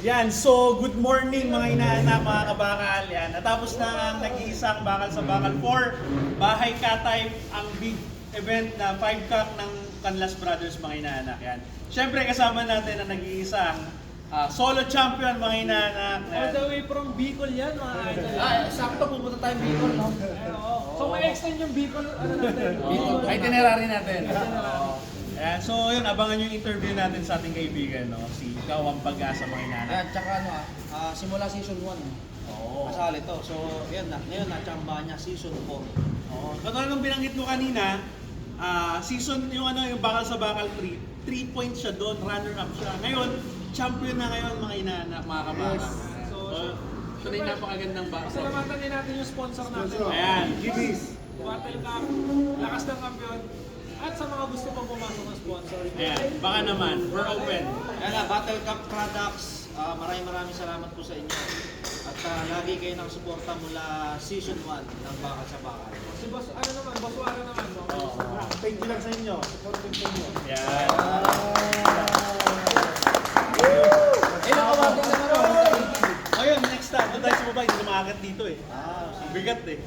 Yan, so good morning mga inaanak, mga kabakal. Yan, natapos na ang nag-iisang Bakal sa Bakal 4. Bahay Katay, ang big event na 5-cock ng Canlas Brothers mga inaanak. Yan. Siyempre kasama natin ang nag-iisang solo champion mga inaanak. All the way from Bicol yan, mga idol. Sakto pupunta tayo Bicol, no? So may extend yung Bicol, ano natin? Bicol. Itinerary natin. Ayan, so yun, abangan yung interview natin sa ating kaibigan, no? Si Ikaw ang Pag-asa mga inaanak. Ayan, tsaka ano simula season 1. Oo. Kasali to. So, yun na. Ngayon na-chamba niya season 4. Oo. Katulad ng binanggit mo kanina, season yung Bakal sa Bakal 3 points siya doon, runner-up siya. Ngayon, champion na ngayon mga inaanak, mga kabakal. Yes. So, ito na yung napakagandang bakal. Pasalamatan din natin yung sponsor natin. Ayan, Gibis. Battle Cup, lakas ng kampiyon. At sa mga gusto pang pumasok ng sponsor. Ayan, baka naman, we're open. Ayan na, Battle Cup Products. Maraming salamat po sa inyo. At lagi kayo ng suporta mula season 1 ng Bakal sa Bakal. Si Boss, ano naman, Boss Wara naman. No? Thank you lang sa inyo. Supporting sa inyo. Ayan. Nakawagin na naman. Ngayon, next time, doon tayo sa baba, hindi na maaakit dito eh. Bigat eh.